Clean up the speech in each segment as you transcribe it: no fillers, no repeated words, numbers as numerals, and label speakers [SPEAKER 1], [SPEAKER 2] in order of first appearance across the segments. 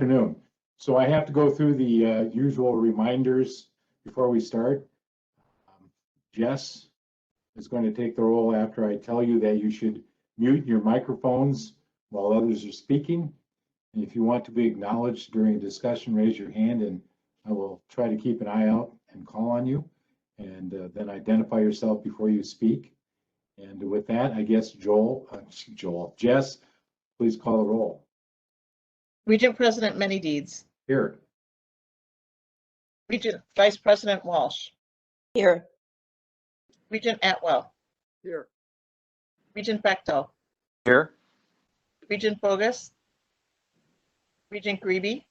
[SPEAKER 1] Afternoon. So I have to go through the usual reminders before we start. Jess is going to take the role after I tell you that you should mute your microphones while others are speaking. And if you want to be acknowledged during a discussion, raise your hand and I will try to keep an eye out and call on you. And then identify yourself before you speak. And with that, I guess Jess, please call the roll.
[SPEAKER 2] Regent President Many Deeds.
[SPEAKER 1] Here.
[SPEAKER 2] Regent Vice President Walsh.
[SPEAKER 3] Here.
[SPEAKER 2] Regent Atwell.
[SPEAKER 4] Here.
[SPEAKER 2] Regent Bechtel.
[SPEAKER 4] Here.
[SPEAKER 2] Regent Bogus. Regent Grebe.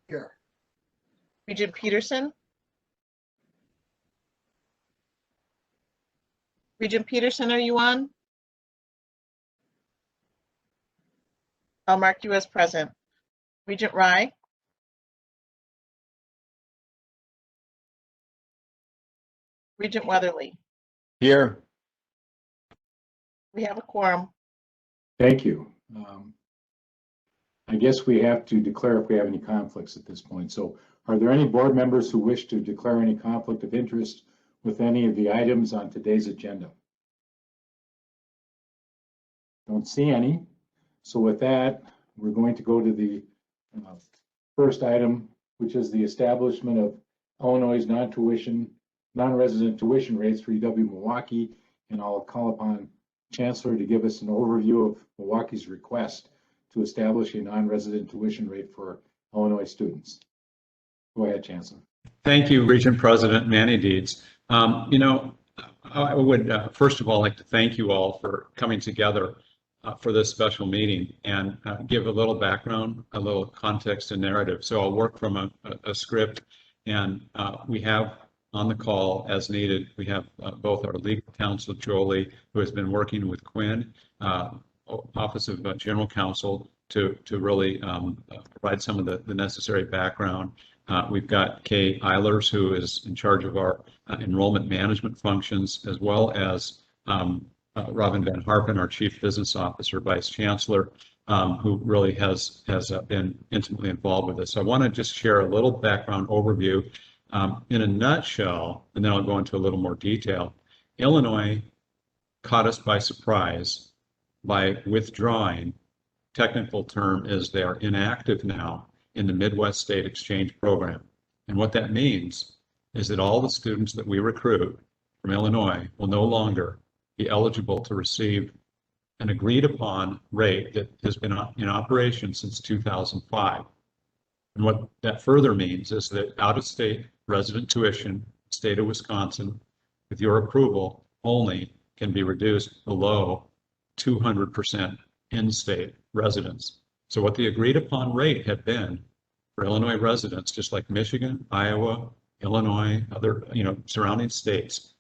[SPEAKER 4] Here.
[SPEAKER 2] Regent Peterson. Regent Peterson, are you on? I'll mark you as present. Regent Rye. Regent Weatherly.
[SPEAKER 4] Here.
[SPEAKER 2] We have a quorum.
[SPEAKER 1] Thank you. I guess we have to declare if we have any conflicts at this point. So are there any board members who wish to declare any conflict of interest with any of the items on today's agenda? Don't see any. So with that, we're going to go to the first item, which is the establishment of Illinois' non-resident tuition rates for UW-Milwaukee. And I'll call upon Chancellor to give us an overview of Milwaukee's request to establish a non-resident tuition rate for Illinois students. Go ahead, Chancellor.
[SPEAKER 5] Thank you, Regent President Many Deeds. I would first of all like to thank you all for coming together for this special meeting and give a little background, a little context and narrative. So I'll work from a script, and we have on the call as needed. We have both our legal counsel, Jolie, who has been working with Quinn, Office of General Counsel, to really provide some of the necessary background. We've got Kay Eilers, who is in charge of our enrollment management functions, as well as Robin Van Harpen, our Chief Business Officer, Vice Chancellor, who really has been intimately involved with this. So I want to just share a little background overview. In a nutshell, and then I'll go into a little more detail. Illinois caught us by surprise by withdrawing, technical term is they are inactive now in the Midwest State Exchange Program. And what that means is that all the students that we recruit from Illinois will no longer be eligible to receive an agreed upon rate that has been in operation since 2005. And what that further means is that out-of-state resident tuition, state of Wisconsin, with your approval, only can be reduced below 200% in-state residents. So what the agreed upon rate had been for Illinois residents, just like Michigan, Iowa, Illinois, other surrounding states,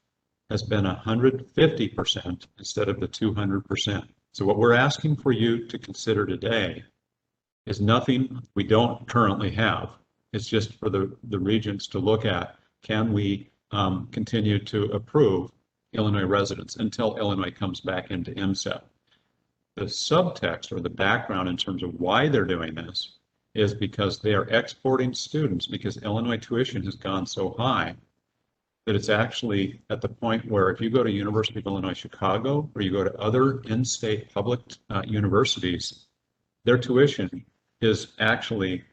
[SPEAKER 5] has been 150% instead of the 200%. So what we're asking for you to consider today is nothing we don't currently have. It's just for the regents to look at, can we continue to approve Illinois residents until Illinois comes back into MSEP. The subtext or the background in terms of why they're doing this is because they are exporting students, because Illinois tuition has gone so high that it's actually at the point where if you go to University of Illinois Chicago or you go to other in-state public universities, their tuition is actually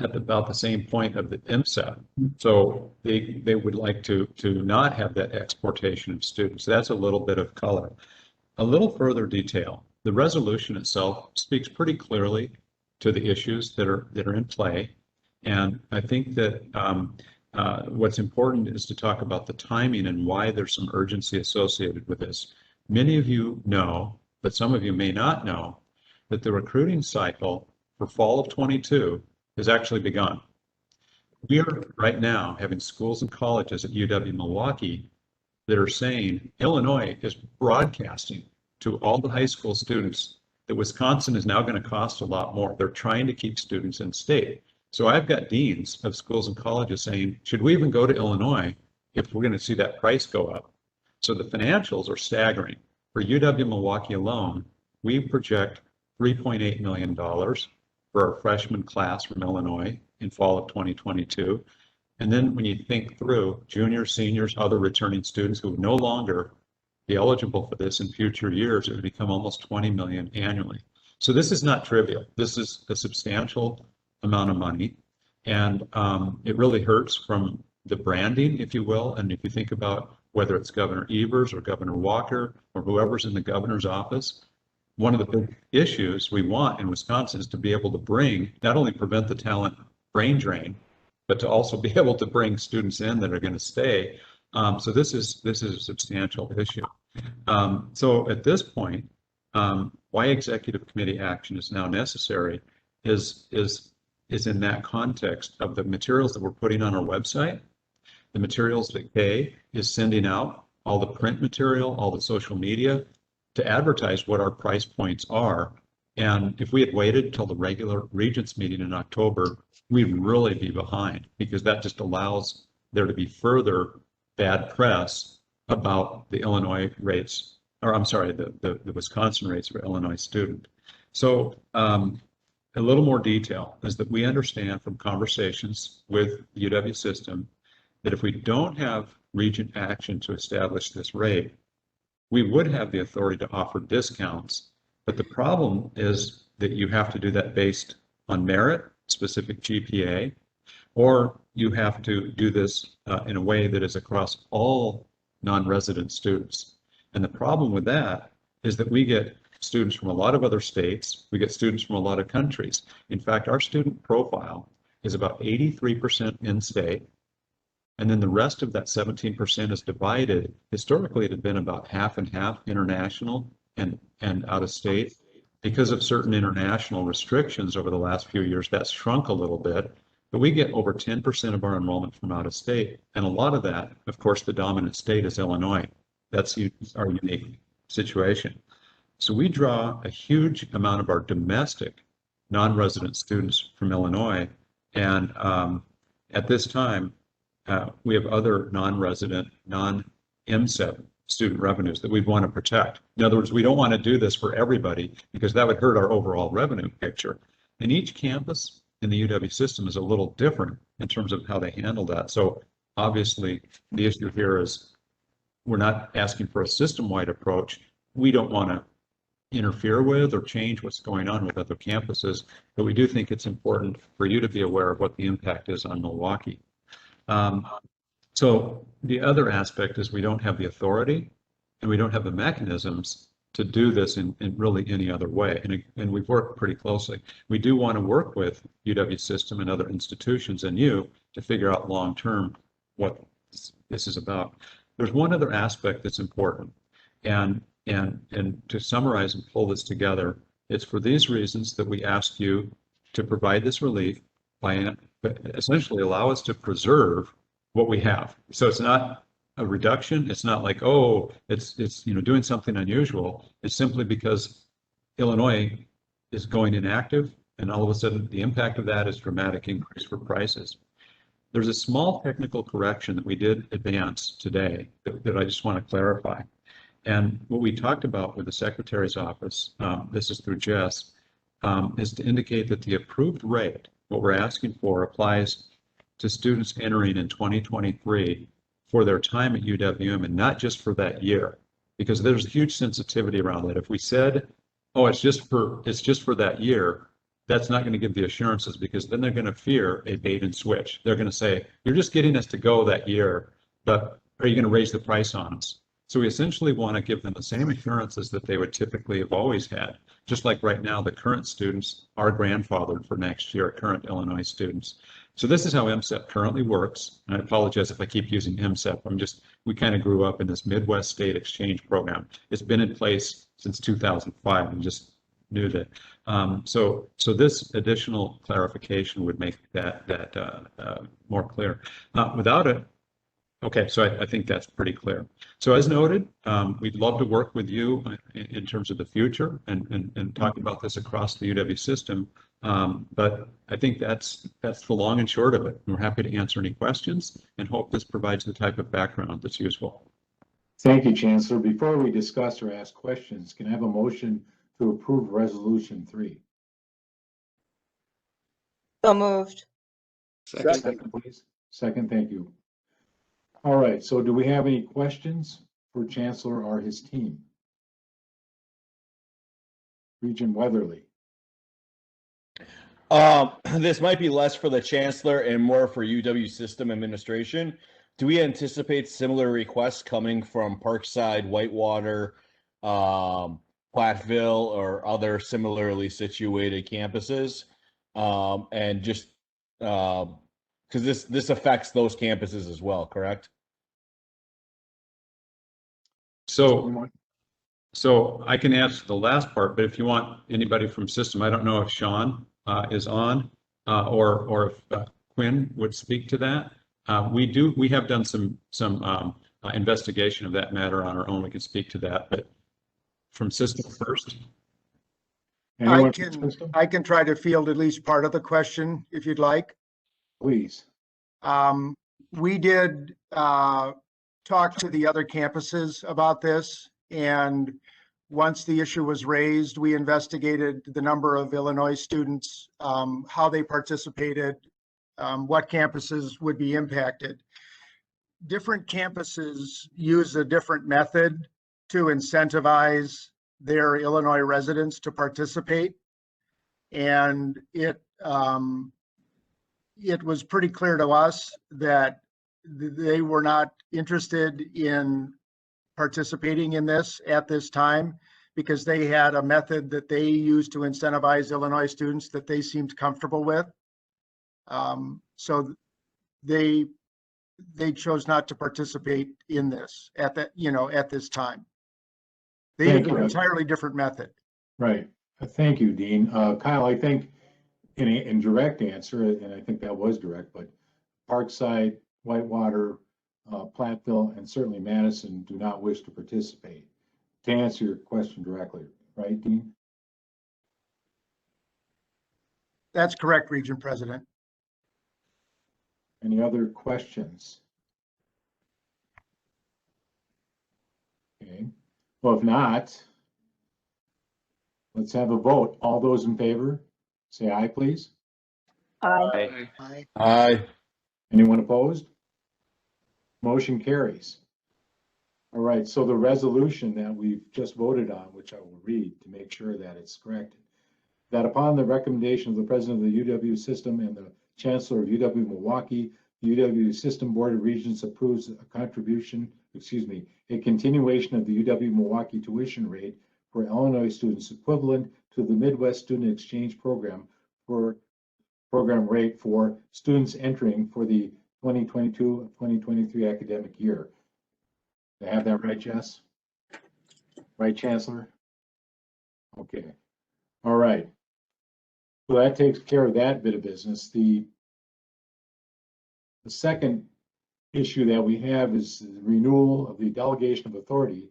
[SPEAKER 5] at about the same point of the MSEP. So they would like to not have that exportation of students. That's a little bit of color. A little further detail. The resolution itself speaks pretty clearly to the issues that are in play. And I think that what's important is to talk about the timing and why there's some urgency associated with this. Many of you know, but some of you may not know, that the recruiting cycle for fall of 22 has actually begun. We are right now having schools and colleges at UW-Milwaukee that are saying Illinois is broadcasting to all the high school students that Wisconsin is now going to cost a lot more. They're trying to keep students in state. So I've got deans of schools and colleges saying, should we even go to Illinois if we're going to see that price go up? So the financials are staggering. For UW-Milwaukee alone, we project $3.8 million for for our freshman class from Illinois in fall of 2022. And then when you think through juniors, seniors, other returning students who would no longer be eligible for this in future years, it would become almost 20 million annually. So this is not trivial. This is a substantial amount of money. And it really hurts from the branding, if you will. And if you think about whether it's Governor Evers or Governor Walker or whoever's in the governor's office, one of the big issues we want in Wisconsin is to be able to bring, not only prevent the talent brain drain, but to also be able to bring students in that are going to stay. So this is a substantial issue. So at this point, why executive committee action is now necessary is in that context of the materials that we're putting on our website, the materials that Kay is sending out, all the print material, all the social media, to advertise what our price points are. And if we had waited till the regular Regents meeting in October, we'd really be behind, because that just allows there to be further bad press about the Illinois rates, or I'm sorry, the Wisconsin rates for Illinois student. So a little more detail is that we understand from conversations with the UW system that if we don't have Regent action to establish this rate, we would have the authority to offer discounts. But the problem is that you have to do that based on merit, specific GPA, or you have to do this in a way that is across all non-resident students. And the problem with that is that we get students from a lot of other states, we get students from a lot of countries. In fact, our student profile is about 83% in-state, and then the rest of that 17% is divided. Historically, it had been about half and half international and out of state. Because of certain international restrictions over the last few years, that's shrunk a little bit, but we get over 10% of our enrollment from out of state. And a lot of that, of course, the dominant state is Illinois. That's our unique situation. So we draw a huge amount of our domestic non-resident students from Illinois. And at this time, we have other non-resident, non-MSEP student revenues that we'd want to protect. In other words, we don't want to do this for everybody because that would hurt our overall revenue picture. And each campus in the UW system is a little different in terms of how they handle that. So obviously the issue here is we're not asking for a system-wide approach. We don't want to interfere with or change what's going on with other campuses, but we do think it's important for you to be aware of what the impact is on Milwaukee. So the other aspect is we don't have the authority and we don't have the mechanisms to do this in really any other way. And we've worked pretty closely. We do want to work with UW system and other institutions and you to figure out long-term what this is about. There's one other aspect that's important. And to summarize and pull this together, it's for these reasons that we ask you to provide this relief by essentially allow us to preserve what we have. So it's not a reduction. It's not like, oh, it's doing something unusual. It's simply because Illinois is going inactive, and all of a sudden the impact of that is dramatic increase for prices. There's a small technical correction that we did advance today that I just want to clarify. And what we talked about with the Secretary's office, this is through Jess, is to indicate that the approved rate, what we're asking for, applies to students entering in 2023 for their time at UWM and not just for that year, because there's a huge sensitivity around that. If we said, oh, it's just for that year, that's not going to give the assurances, because then they're going to fear a bait and switch. They're going to say, you're just getting us to go that year, but are you going to raise the price on us? So we essentially want to give them the same assurances that they would typically have always had. Just like right now, the current students are grandfathered for next year, current Illinois students. So this is how MSEP currently works. And I apologize if I keep using MSEP. We kind of grew up in this Midwest State Exchange Program. It's been in place since 2005. I'm just new to it. So this additional clarification would make that more clear. Without it, okay, so I think that's pretty clear. So as noted, we'd love to work with you in terms of the future and talk about this across the UW system. But I think that's the long and short of it. We're happy to answer any questions and hope this provides the type of background that's useful.
[SPEAKER 1] Thank you, Chancellor. Before we discuss or ask questions, can I have a motion to approve Resolution 3?
[SPEAKER 3] So moved.
[SPEAKER 1] Second, please. Second, thank you. All right, so do we have any questions for Chancellor or his team? Regent Weatherly.
[SPEAKER 4] This might be less for the chancellor and more for UW system administration. Do we anticipate similar requests coming from Parkside, Whitewater, Platteville, or other similarly situated campuses? And just because this affects those campuses as well, correct?
[SPEAKER 5] So I can answer the last part, but if you want anybody from system, I don't know if Sean is on or if Quinn would speak to that. We have done some investigation of that matter on our own. We can speak to that, but from system first.
[SPEAKER 1] Anyone from system?
[SPEAKER 6] I can try to field at least part of the question if you'd like.
[SPEAKER 1] Please.
[SPEAKER 6] We did talk to the other campuses about this, and once the issue was raised, we investigated the number of Illinois students, how they participated, what campuses would be impacted. Different campuses use a different method to incentivize their Illinois residents to participate. And it was pretty clear to us that they were not interested in participating in this at this time because they had a method that they used to incentivize Illinois students that they seemed comfortable with. So they chose not to participate in this at this time. They used an entirely different method.
[SPEAKER 1] Right. Thank you, Dean. Kyle, I think in direct answer, and I think that was direct, but Parkside, Whitewater, Platteville, and certainly Madison do not wish to participate. To answer your question directly, right, Dean?
[SPEAKER 6] That's correct, Regent President.
[SPEAKER 1] Any other questions? Okay. Well, if not, let's have a vote. All those in favor, say aye, please.
[SPEAKER 3] Aye.
[SPEAKER 4] Aye.
[SPEAKER 1] Anyone opposed? Motion carries. All right, so the resolution that we've just voted on, which I will read to make sure that it's corrected, that upon the recommendation of the president of the UW system and the chancellor of UW-Milwaukee, the UW System Board of Regents approves a continuation of the UW-Milwaukee tuition rate for Illinois students equivalent to the Midwest Student Exchange Program rate for students entering for the 2022-2023 academic year. Did I have that right, Jess? Right, Chancellor? Okay. All right. So that takes care of that bit of business. The second issue that we have is the renewal of the delegation of authority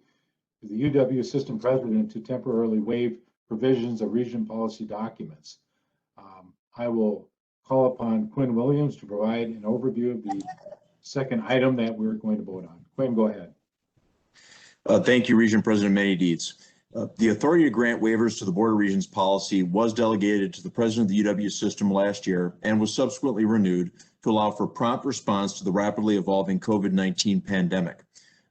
[SPEAKER 1] to the UW system president to temporarily waive provisions of Regent policy documents. I will call upon Quinn Williams to provide an overview of the second item that we're going to vote on. Quinn, go ahead.
[SPEAKER 7] Thank you, Regent President Manny-Dietz. The authority to grant waivers to the Board of Regents policy was delegated to the president of the UW system last year and was subsequently renewed to allow for prompt response to the rapidly evolving COVID-19 pandemic.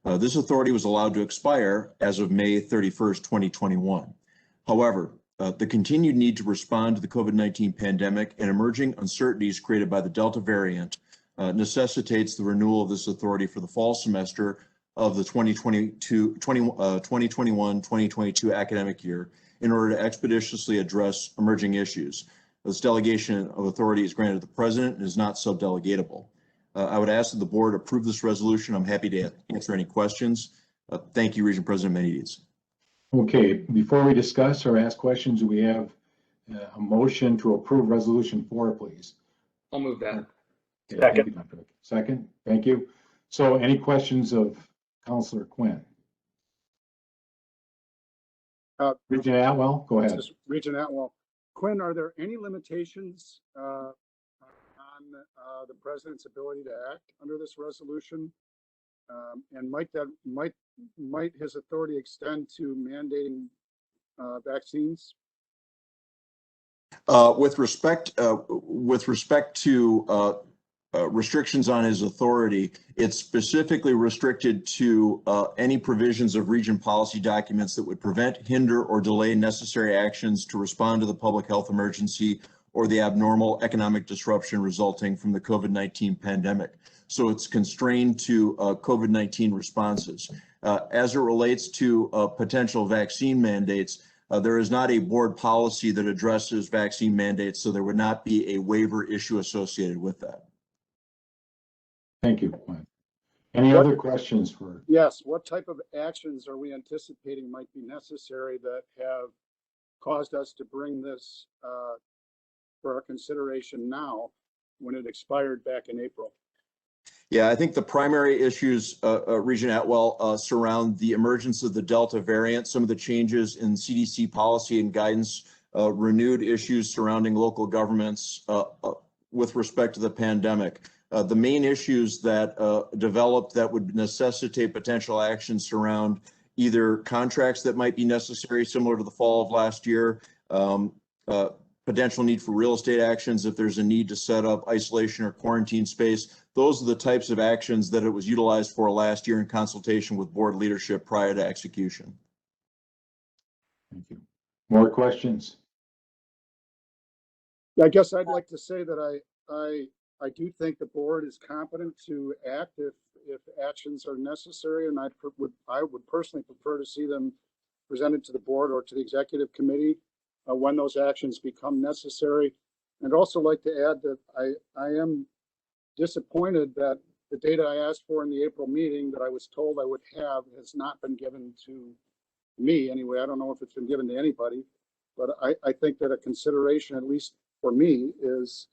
[SPEAKER 7] This authority was allowed to expire as of May 31st, 2021. However, the continued need to respond to the COVID-19 pandemic and emerging uncertainties created by the Delta variant necessitates the renewal of this authority for the fall semester of the 2021-2022 academic year in order to expeditiously address emerging issues. This delegation of authority is granted to the president and is not subdelegatable. I would ask that the board approve this resolution. I'm happy to answer any questions. Thank you, Regent President Manny-Dietz.
[SPEAKER 1] Okay, before we discuss or ask questions, we have a motion to approve resolution 4, please.
[SPEAKER 8] I'll move that.
[SPEAKER 1] Okay, second. Thank you, Dr. Rick. Second, thank you. So any questions of Councilor Quinn? Regent Atwell, go ahead.
[SPEAKER 9] Regent Atwell. Quinn, are there any limitations on the president's ability to act under this resolution? And might his authority extend to mandating vaccines?
[SPEAKER 7] With respect to restrictions on his authority, it's specifically restricted to any provisions of Regent policy documents that would prevent, hinder, or delay necessary actions to respond to the public health emergency or the abnormal economic disruption resulting from the COVID-19 pandemic. So it's constrained to COVID-19 responses. As it relates to potential vaccine mandates, there is not a board policy that addresses vaccine mandates, so there would not be a waiver issue associated with that.
[SPEAKER 1] Thank you, Glenn. Any other questions for?
[SPEAKER 9] Yes, what type of actions are we anticipating might be necessary that have caused us to bring this for our consideration now when it expired back in April?
[SPEAKER 7] Yeah, I think the primary issues, Regent Atwell, surround the emergence of the Delta variant, some of the changes in CDC policy and guidance, renewed issues surrounding local governments with respect to the pandemic. The main issues that developed that would necessitate potential actions surround either contracts that might be necessary, similar to the fall of last year, potential need for real estate actions if there's a need to set up isolation or quarantine space. Those are the types of actions that it was utilized for last year in consultation with board leadership prior to execution.
[SPEAKER 1] Thank you. More questions?
[SPEAKER 9] I guess I'd like to say that I do think the board is competent to act if actions are necessary, and I would personally prefer to see them presented to the board or to the executive committee when those actions become necessary. And also like to add that I am disappointed that the data I asked for in the April meeting that I was told I would have has not been given to me anyway. I don't know if it's been given to anybody, but I think that a consideration, at least for me, is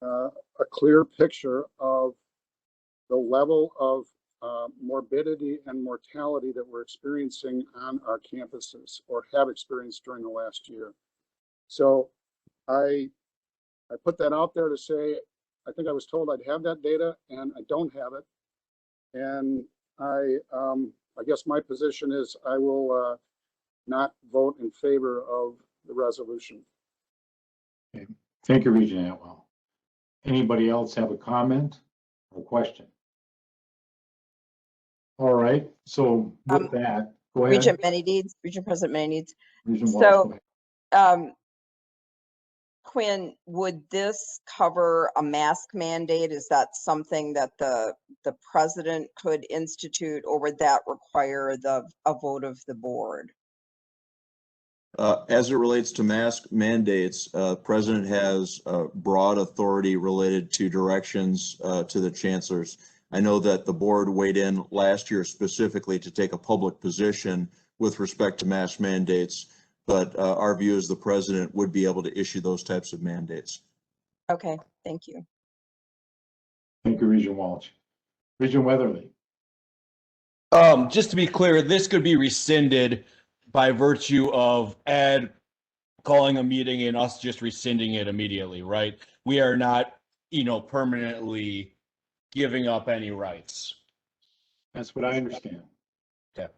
[SPEAKER 9] a clear picture of the level of morbidity and mortality that we're experiencing on our campuses or have experienced during the last year. So I put that out there to say, I think I was told I'd have that data and I don't have it. And I guess my position is I will not vote in favor of the resolution.
[SPEAKER 1] Okay. Thank you, Regent Atwell. Anybody else have a comment or question? All right, so with that, go ahead.
[SPEAKER 3] Regent President Many-Needs.
[SPEAKER 1] Regent Walsh,
[SPEAKER 3] So,
[SPEAKER 1] go ahead.
[SPEAKER 3] Quinn, would this cover a mask mandate? Is that something that the president could institute, or would that require a vote of the board?
[SPEAKER 7] As it relates to mask mandates, President has broad authority related to directions to the chancellors. I know that the board weighed in last year specifically to take a public position with respect to mask mandates, but our view is the president would be able to issue those types of mandates.
[SPEAKER 3] Okay, thank you.
[SPEAKER 1] Thank you, Regent Walsh. Regent Weatherly.
[SPEAKER 4] Just to be clear, this could be rescinded by virtue of Ed calling a meeting and us just rescinding it immediately, right? We are not, permanently giving up any rights.
[SPEAKER 1] That's what I understand.
[SPEAKER 4] Okay.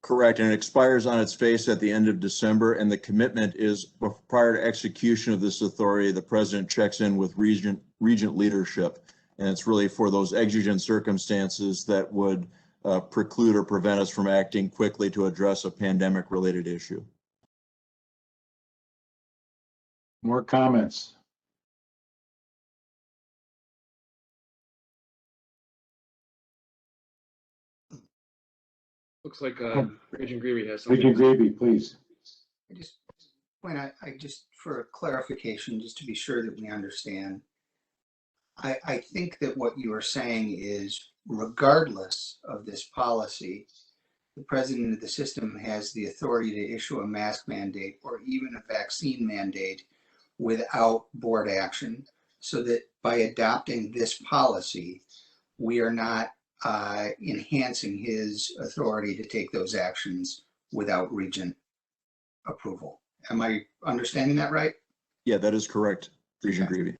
[SPEAKER 7] Correct, and it expires on its face at the end of December, and the commitment is prior to execution of this authority, the president checks in with Regent leadership, and it's really for those exigent circumstances that would preclude or prevent us from acting quickly to address a pandemic-related issue.
[SPEAKER 1] More comments?
[SPEAKER 8] Looks like Regent Greavy has something.
[SPEAKER 1] Regent Greavy, please.
[SPEAKER 10] I just for clarification, just to be sure that we understand, I think that what you are saying is, regardless of this policy, the president of the system has the authority to issue a mask mandate or even a vaccine mandate without board action, so that by adopting this policy, we are not enhancing his authority to take those actions without Regent approval. Am I understanding that right?
[SPEAKER 7] Yeah, that is correct, Regent Greavy.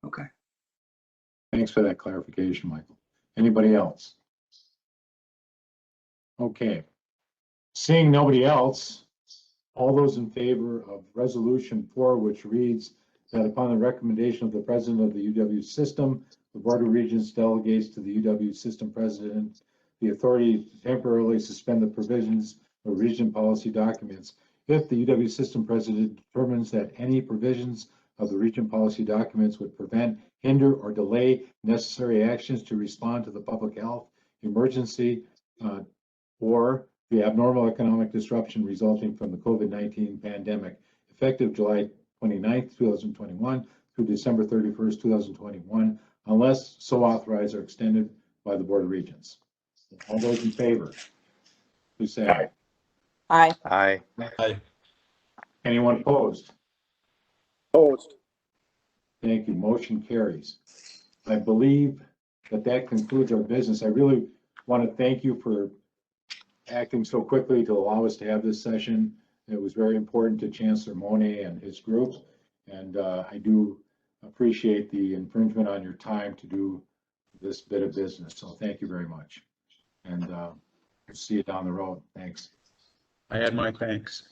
[SPEAKER 10] Okay.
[SPEAKER 1] Thanks for that clarification, Michael. Anybody else? Okay. Seeing nobody else, All those in favor of resolution 4, which reads that upon the recommendation of the president of the UW system, the Board of Regents delegates to the UW system president the authority to temporarily suspend the provisions of Regent policy documents if the UW system president determines that any provisions of the Regent policy documents would prevent, hinder, or delay necessary actions to respond to the public health emergency or the abnormal economic disruption resulting from the COVID-19 pandemic, effective July 29th, 2021 through December 31st, 2021, unless so authorized or extended by the Board of Regents. All those in favor, please say aye.
[SPEAKER 3] Aye.
[SPEAKER 11] Aye.
[SPEAKER 4] Aye.
[SPEAKER 1] Anyone opposed?
[SPEAKER 9] Opposed.
[SPEAKER 1] Thank you. Motion carries. I believe that concludes our business. I really want to thank you for acting so quickly to allow us to have this session. It was very important to Chancellor Monet and his group, and I do appreciate the infringement on your time to do this bit of business. So thank you very much, and we'll see you down the road. Thanks.
[SPEAKER 5] I add my thanks.